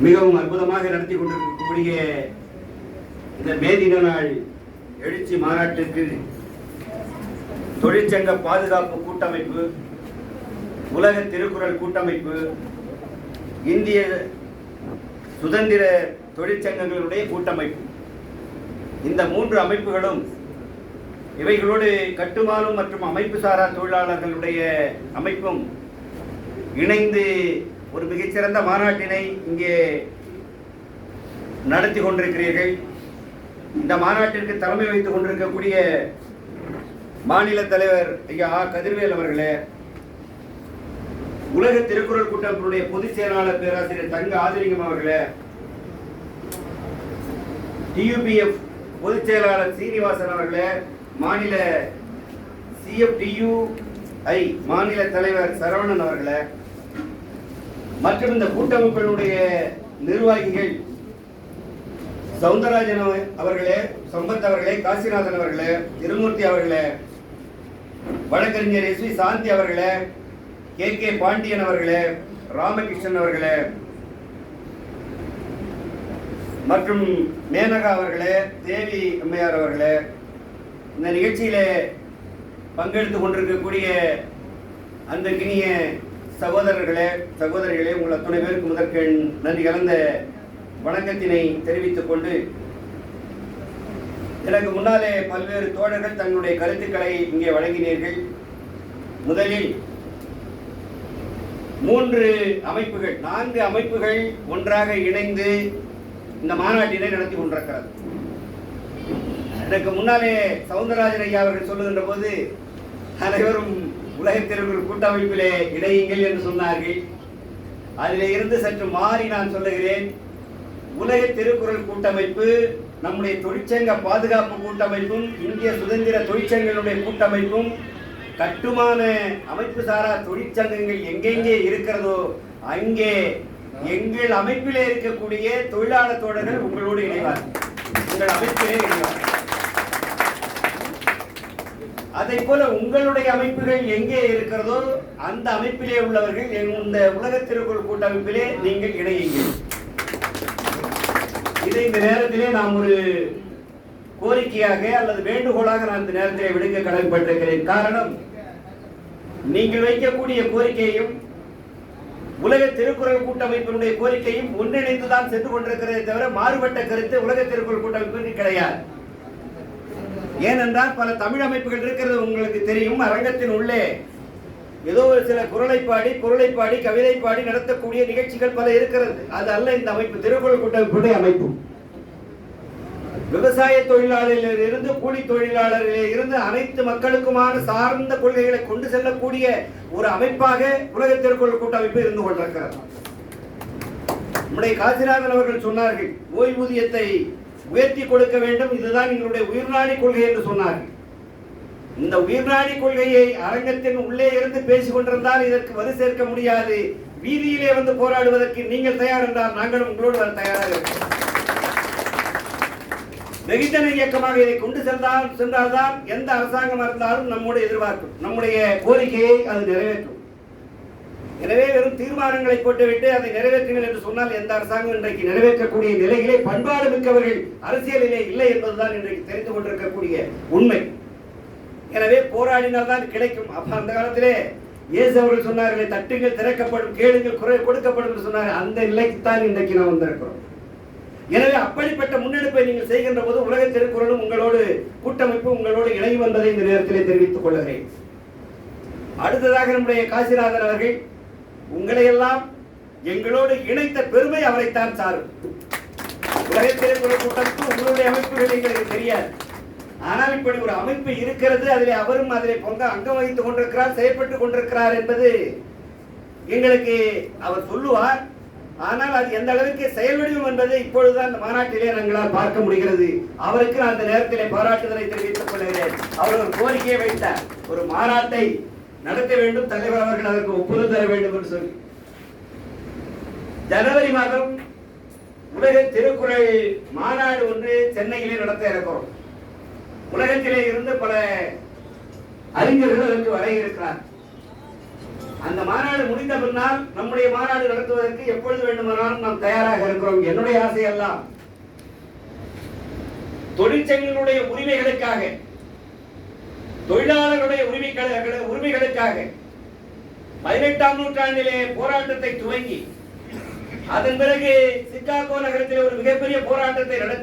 மிகவும் அற்புதமாக நடத்தி கொண்டிருக்கக்கூடிய இந்த மே தின நாள் எழுச்சி மாநாட்டிற்கு தொழிற்சங்க பாதுகாப்பு கூட்டமைப்பு, உலக திருக்குறள் கூட்டமைப்பு, இந்திய சுதந்திர தொழிற்சங்கங்களுடைய கூட்டமைப்பு, இந்த 3 அமைப்புகளும் இவைகளோடு கட்டுமானம் மற்றும் அமைப்பு சாரா தொழிலாளர்களுடைய அமைப்பும் இணைந்து ஒரு மிகச்சிறந்த மாநாட்டினை இங்கே நடத்தி கொண்டிருக்கிறீர்கள். இந்த மாநாட்டிற்கு தலைமை வைத்துக் கொண்டிருக்கக்கூடிய மாநில தலைவர் ஐயா கதிர்வேல் அவர்களே, உலக திருக்குறள் கூட்டமைப்பினுடைய பொதுச் செயலாளர் பேராசிரியர் தங்க ஆதிலிங்கம் அவர்களே, TUPF பொதுச் செயலாளர் சீனிவாசன் அவர்களே, மாநில CFTUI மாநில தலைவர் சரவணன் அவர்களே, மற்றும் இந்த கூட்டமைப்பினுடைய நிர்வாகிகள் சவுந்தரராஜன் அவர்களே, சம்பத் அவர்களே, காசிநாதன் அவர்களே, திருமூர்த்தி அவர்களே, வழக்கறிஞர் SV சாந்தி அவர்களே, KK பாண்டியன் அவர்களே, ராமகிருஷ்ணன் அவர்களே, மற்றும் மேனகா அவர்களே, தேவி அம்மையார் அவர்களே, இந்த நிகழ்ச்சியிலே பங்கெடுத்துக் கொண்டிருக்கக்கூடிய அந்த கிணிய சகோதரர்களே, சகோதரிகளே, உங்கள் அத்துணை பேருக்கு முதற்கண் நன்றி கலந்த வணக்கத்தினை தெரிவித்துக் கொண்டு, எனக்கு முன்னாலே பல்வேறு தோழர்கள் தங்களுடைய கருத்துக்களை இங்கே வழங்கினீர்கள். முதலில் 3 அமைப்புகள், 4 அமைப்புகள் ஒன்றாக இணைந்து இந்த மாநாட்டினை நடத்தி கொண்டிருக்கிறது. எனக்கு முன்னாலே சவுந்தரராஜன் ஐயா அவர்கள் சொல்லுகின்ற போது அனைவரும் உலக திருக்குறள் கூட்டமைப்பிலே இணையுங்கள் என்று சொன்னார்கள். அதிலே இருந்து சற்று மாறி நான் சொல்லுகிறேன், உலக திருக்குறள் கூட்டமைப்பு நம்முடைய தொழிற்சங்க பாதுகாப்பு கூட்டமைப்பும் இந்திய சுதந்திர தொழிற்சங்கங்களுடைய கூட்டமைப்பும் கட்டுமான அமைப்பு சாரா தொழிற்சங்கங்கள் எங்கெங்கே இருக்கிறதோ அங்கே எங்கள் அமைப்பிலே இருக்கக்கூடிய தொழிலாளர் தோழர்கள் உங்களோடு இணைவார்கள், உங்கள் அமைப்பிலே இணைவார்கள். அதை போல உங்களுடைய அமைப்புகள் எங்கே இருக்கிறதோ அந்த அமைப்பிலே உள்ளவர்கள் இந்த உலக திருக்குறள் கூட்டமைப்பிலே நீங்கள் இணையுங்கள். இதை இந்த நேரத்திலே நாம் ஒரு கோரிக்கையாக அல்லது வேண்டுகோளாக நான் இந்த நேரத்திலே விடுக்க கடமைப்பட்டிருக்கிறேன். காரணம், நீங்கள் வைக்கக்கூடிய கோரிக்கையும் உலக திருக்குறள் கூட்டமைப்பினுடைய கோரிக்கையும் ஒன்றிணைந்துதான் சென்று கொண்டிருக்கிறதே தவிர மாறுபட்ட கருத்து உலக திருக்குறள் கூட்டமைப்புக்கு கிடையாது. ஏனென்றால் பல தமிழ் அமைப்புகள் இருக்கிறது உங்களுக்கு தெரியும். அரங்கத்தின் உள்ளே ஏதோ ஒரு சில குரலை பாடி கவிதை பாடி நடத்தக்கூடிய நிகழ்ச்சிகள் பல இருக்கிறது. அது அல்ல இந்த அமைப்பு, திருக்குறள் கூட்டமைப்புடைய அமைப்பு. விவசாய தொழிலாளரில் இருந்து கூலி தொழிலாளரிலே இருந்து அனைத்து மக்களுக்குமான சார்ந்த கொள்கைகளை கொண்டு செல்லக்கூடிய ஒரு அமைப்பாக உலக திருக்குறள் கூட்டமைப்பு இருந்து கொண்டிருக்கிறது. நம்முடைய காசிநாதன் அவர்கள் சொன்னார்கள், ஓய்வூதியத்தை உயர்த்தி கொடுக்க வேண்டும், இதுதான் எங்களுடைய உயிர்நாடி கொள்கை என்று சொன்னார்கள். இந்த உயிர்நாடி கொள்கையை அரங்கத்தின் உள்ளே இருந்து பேசிக் கொண்டிருந்தால் இதற்கு வலு சேர்க்க முடியாது. வீதியிலே வந்து போராடுவதற்கு நீங்கள் தயார் என்றால் நாங்களும் உங்களோடு வர தயாராக இருக்கிறோம். வெகுஜன இயக்கமாக இதை கொண்டு சென்றால்தான் எந்த அரசாங்கம் இருந்தாலும் நம்முடைய எதிர்பார்க்கும், நம்முடைய கோரிக்கையை அது நிறைவேற்றும். எனவே வெறும் தீர்மானங்களை போட்டுவிட்டு அதை நிறைவேற்றுங்கள் என்று சொன்னால் எந்த அரசாங்கம் இன்றைக்கு நிறைவேற்றக்கூடிய நிலையிலே பண்பாடு மிக்கவர்கள் அரசியலிலே இல்லை என்பதுதான் இன்றைக்கு தெரிந்து கொண்டிருக்கக்கூடிய உண்மை. எனவே போராடினால் தான் கிடைக்கும். அப்ப அந்த காலத்திலே இயேசு அவர்கள் சொன்னார்களே, தட்டுங்கள் திறக்கப்படும், கேளுங்கள் குறை கொடுக்கப்படும் என்று சொன்னார்கள். அந்த நிலைக்குத்தான் இன்றைக்கு நாம் வந்திருக்கிறோம். எனவே அப்படிப்பட்ட முன்னெடுப்பை நீங்கள் செய்கின்ற போது உலக திருக்குறளும் உங்களோடு கூட்டமைப்பு உங்களோடு இணையும் என்பதை இந்த நேரத்திலே தெரிவித்துக் கொள்கிறேன். அடுத்ததாக நம்முடைய காசிநாதன் அவர்கள், உங்களை எல்லாம் எங்களோடு இணைத்த பெருமை அவரைத்தான் சாரும். உலக திருக்குறள் கூட்டமைப்பு உங்களுடைய அமைப்புகள் எங்களுக்கு தெரியாது. ஆனால் இப்படி ஒரு அமைப்பு இருக்கிறது, அதிலே அவரும் அதிலே அங்கம் வகித்துக் கொண்டிருக்கிறார், செயல்பட்டுக் கொண்டிருக்கிறார் என்பது எங்களுக்கு அவர் சொல்லுவார். ஆனால் அது எந்த அளவுக்கு செயல்வடிவம் என்பதை இப்பொழுதுதான் அந்த மாநாட்டிலே நாங்களால் பார்க்க முடிகிறது. அவருக்கு நான் அந்த நேரத்திலே பாராட்டுதலை தெரிவித்துக் கொள்கிறேன். அவர் ஒரு கோரிக்கையை வைத்தார், ஒரு மாநாட்டை நடத்த வேண்டும், தலைவர் அவர்கள் அதற்கு ஒப்புதல் தர வேண்டும் என்று சொல்லி. ஜனவரி மாதம் உலக திருக்குறள் மாநாடு ஒன்று சென்னையிலே நடத்த இருக்கிறோம். உலகத்திலே இருந்து பல அறிஞர்கள் அதற்கு வர இருக்கிறார். அந்த மாநாடு முடிந்த பின்னால் நம்முடைய மாநாடு நடத்துவதற்கு எப்பொழுது வேண்டுமானாலும் நாம் தயாராக இருக்கிறோம். என்னுடைய ஆசையெல்லாம் தொழிற்சங்கங்களுடைய உரிமைகளுக்காக, தொழிலாளர்களுடைய உரிமைகளுக்காக 18ஆம் நூற்றாண்டிலே போராட்டத்தை துவங்கி அதன் பிறகு சிகாகோ நகரத்தில் ஒரு மிகப்பெரிய போராட்டத்தை நடத்தி